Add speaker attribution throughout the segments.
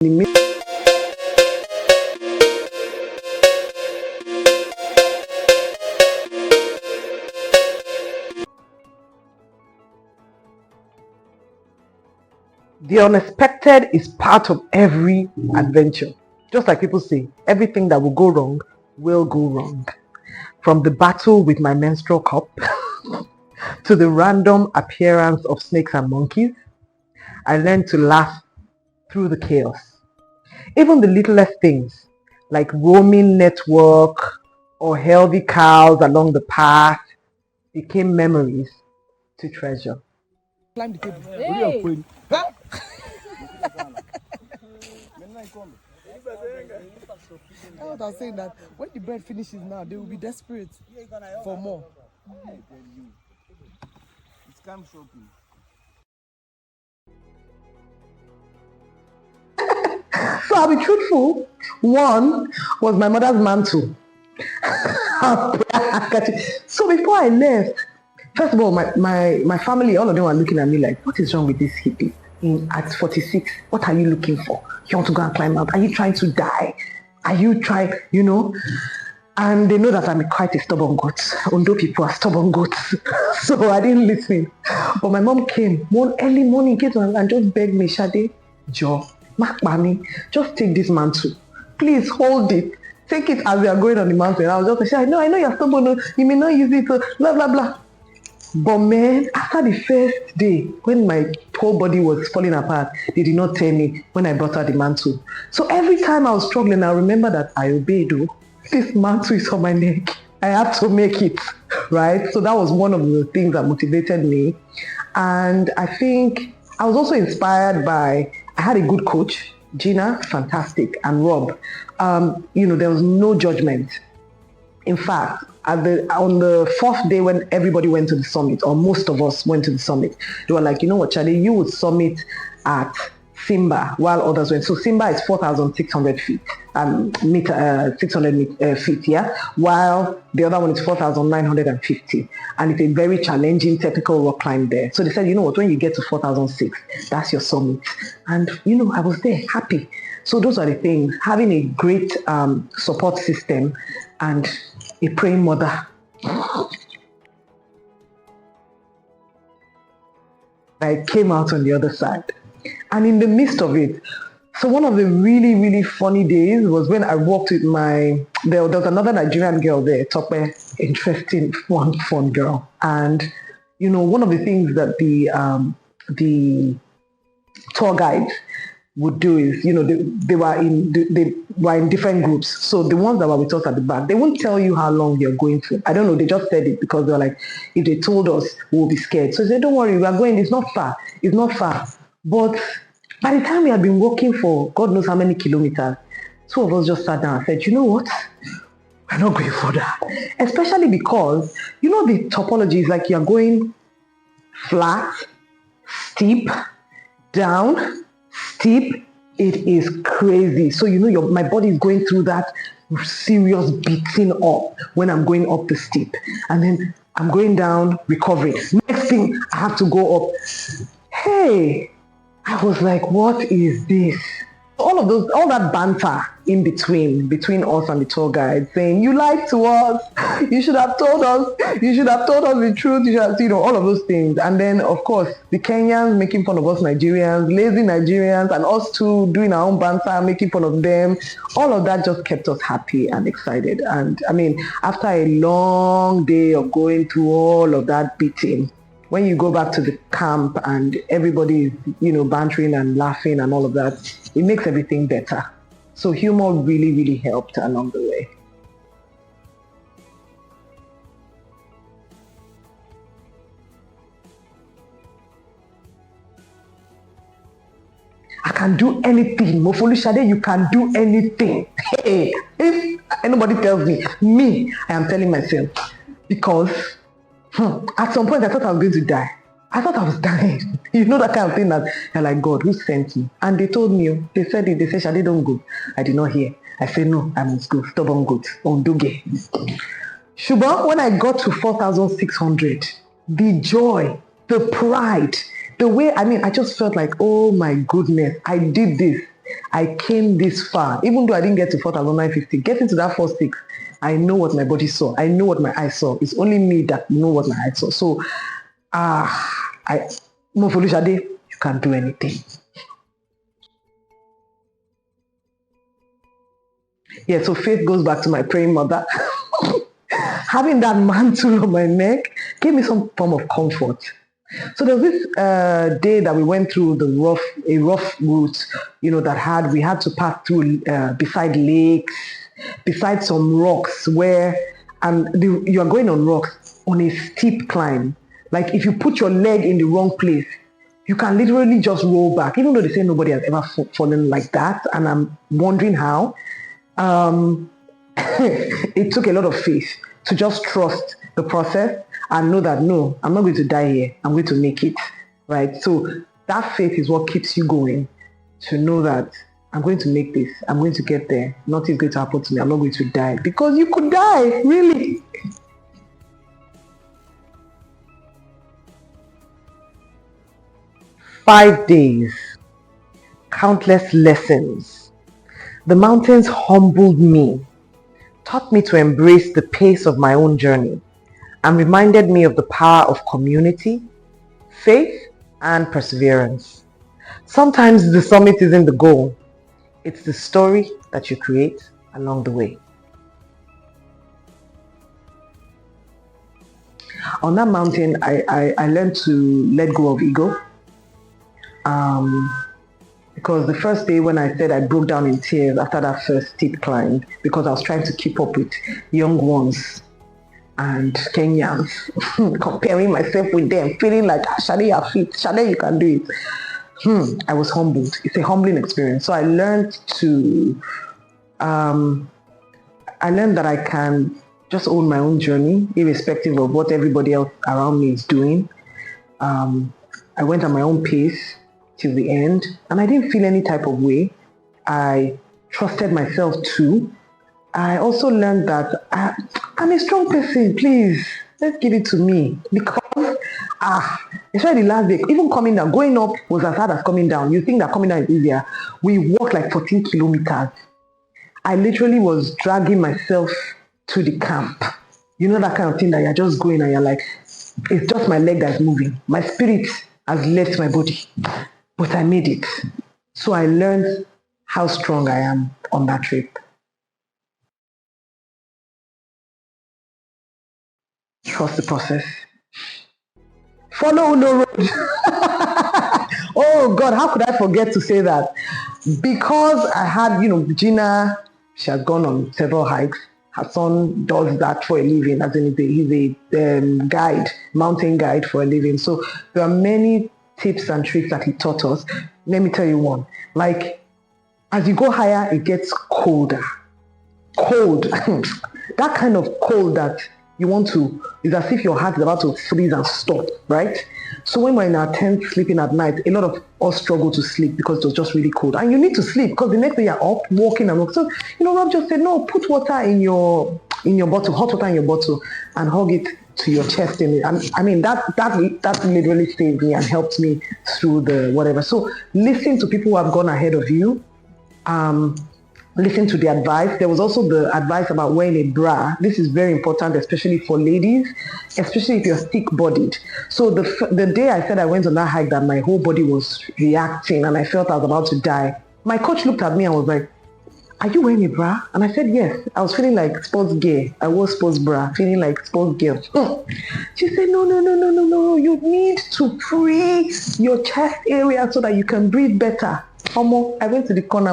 Speaker 1: The unexpected is part of every adventure. Just like people say, everything that will go wrong will go wrong. From the battle with my menstrual cup to the random appearance of snakes and monkeys, I learned to laugh through the chaos. Even the littlest things like roaming network or healthy cows along the path became memories to treasure.
Speaker 2: Climb the table. Hey. I was saying that when the bread finishes now, they will be desperate for more.
Speaker 3: It's come shopping.
Speaker 1: So I'll be truthful. One was my mother's mantle. So before I left, first of all, my family, all of them were looking at me like, what is wrong with this hippie? At 46, what are you looking for? You want to go and climb out? Are you trying to die? Are you trying, And they know that I'm quite a stubborn goat. Ondo people are stubborn goats. So I didn't listen. But my mom came one early morning, came and just begged me, Shade, Joe, Mark Bami, just take this mantle. Please hold it. Take it as we are going on the mountain. I was just saying, I know you're stubborn. You may not use it. So blah, blah, blah. But man, after the first day, when my whole body was falling apart, they did not tell me when I brought out the mantle. So every time I was struggling, I remember that I obeyed. This mantle is on my neck. I have to make it, right? So that was one of the things that motivated me. And I think I was also inspired by, I had a good coach, Gina, fantastic, and Rob. There was no judgment. In fact, on the fourth day when everybody went to the summit, or most of us went to the summit, they were like, you know what, Charlie, you would summit at Simba while others went. So Simba is 4,600 feet, 600 feet, yeah, while the other one is 4,950. And it's a very challenging technical rock climb there. So they said, you know what, when you get to 4,006, that's your summit. And, I was there happy. So those are the things, having a great support system and a praying mother. I came out on the other side. And in the midst of it, so one of the really, really funny days was when I walked with there was another Nigerian girl there, Tope, interesting, fun girl. And, one of the things that the tour guides would do is, they were in different groups. So the ones that were with us at the back, they won't tell you how long you're going to. I don't know, they just said it because they were like, if they told us, we'll be scared. So they said, don't worry, we are going, it's not far. But by the time we had been walking for God knows how many kilometers, two of us just sat down and said, you know what? We're not going further. Especially because, the topology is like you're going flat, steep, down, steep. It is crazy. So my body is going through that serious beating up when I'm going up the steep, and then I'm going down, recovering. Next thing, I have to go up. Hey, I was like, what is this? All that banter in between us and the tour guide, saying, you lied to us, you should have told us the truth, you should have, all of those things. And then, of course, the Kenyans making fun of us Nigerians, lazy Nigerians, and us too doing our own banter, making fun of them. All of that just kept us happy and excited. And after a long day of going through all of that beating, when you go back to the camp and everybody is, bantering and laughing and all of that, it makes everything better. So humor really, really helped along the way. I can do anything. Mofolu Shade, you can do anything. Hey, if anybody tells me, I am telling myself. Because at some point I thought I was going to die. I thought I was dying. That kind of thing that you're like, God, who sent me? And they told me, they said Shade, don't go. I did not hear. I said, no, I must go. Stubborn goat. Onduge. Shuba, when I got to 4,600, the joy, the pride, the way, I just felt like, oh my goodness, I did this. I came this far, even though I didn't get to 4,950. Getting to that first 6, I know what my body saw. I know what my eyes saw. It's only me that know what my eyes saw. So, no, Folishade, you can't do anything. Yeah, so faith goes back to my praying mother. Having that mantle on my neck gave me some form of comfort. So there was this day that we went through a rough route, that we had to pass through beside lakes, beside some rocks you are going on rocks on a steep climb. Like if you put your leg in the wrong place, you can literally just roll back, even though they say nobody has ever fallen like that. And I'm wondering how. It took a lot of faith to just trust the process and know that, no, I'm not going to die here. I'm going to make it, right? So that faith is what keeps you going, to know that I'm going to make this. I'm going to get there. Nothing's going to happen to me. I'm not going to die, because you could die, really. "5 days, countless lessons. The mountains humbled me, taught me to embrace the pace of my own journey, and reminded me of the power of community, faith, and perseverance. Sometimes the summit isn't the goal, it's the story that you create along the way." On that mountain, I learned to let go of ego. Because the first day when I said I broke down in tears after that first steep climb, because I was trying to keep up with young ones and Kenyans, comparing myself with them, feeling like, Shade, you're fit, Shade, you can do it. I was humbled. It's a humbling experience. So I learned that I can just own my own journey, irrespective of what everybody else around me is doing. I went at my own pace till the end, and I didn't feel any type of way. I trusted myself too. I also learned that I'm a strong person. Please, let's give it to me, because especially the last day, even coming down, going up was as hard as coming down. You think that coming down is easier? We walked like 14 kilometers. I literally was dragging myself to the camp. You know, that kind of thing that you're just going and you're like, it's just my leg that's moving. My spirit has left my body, but I made it. So I learned how strong I am on that trip. Trust the process. Follow no road. Oh God, how could I forget to say that? Because I had, Gina, she has gone on several hikes. Her son does that for a living, as in he's a guide, mountain guide for a living. So there are many tips and tricks that he taught us. Let me tell you one. Like, as you go higher, it gets colder. Cold. That kind of cold that you want to, is as if your heart is about to freeze and stop, right? So when we're in our tent sleeping at night, a lot of us struggle to sleep because it was just really cold. And you need to sleep because the next day you're up, walking and walking. So, Rob just said, no, put water in your bottle, hot water in your bottle, and hug it to your chest. And I mean, that literally saved me and helped me through the whatever. So listen to people who have gone ahead of you. Listen to the advice. There was also the advice about wearing a bra. This is very important, especially for ladies, especially if you're thick-bodied. So the day I said I went on that hike, that my whole body was reacting and I felt I was about to die, my coach looked at me and was like, "Are you wearing a bra?" And I said, "Yes." I was feeling like sports gear. I wore sports bra, feeling like sports girl. She said, no. You need to free your chest area so that you can breathe better. I went to the corner,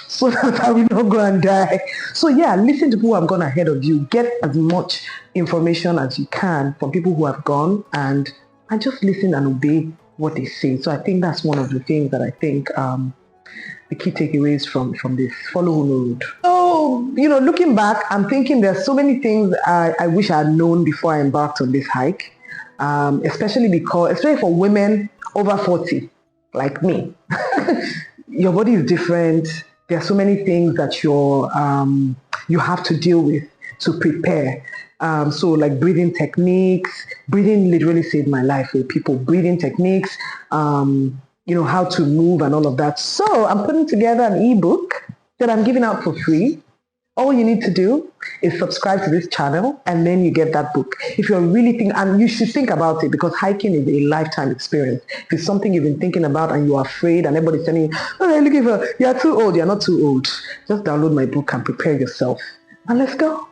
Speaker 1: so that I will not go and die. So yeah, listen to people who have gone ahead of you. Get as much information as you can from people who have gone, and just listen and obey what they say. So I think that's one of the things that I think the key takeaways from this. Follow no road. So, looking back, I'm thinking there's so many things I wish I had known before I embarked on this hike, especially for women over 40, like me. Your body is different. There are so many things that you have to deal with to prepare. So like breathing techniques. Breathing literally saved my life with people. Breathing techniques, how to move and all of that. So I'm putting together an ebook that I'm giving out for free. All you need to do is subscribe to this channel and then you get that book. If you're really thinking, and you should think about it because hiking is a lifetime experience. If it's something you've been thinking about and you're afraid and everybody's telling you, oh, look at her, you're too old, you're not too old. Just download my book and prepare yourself. And let's go.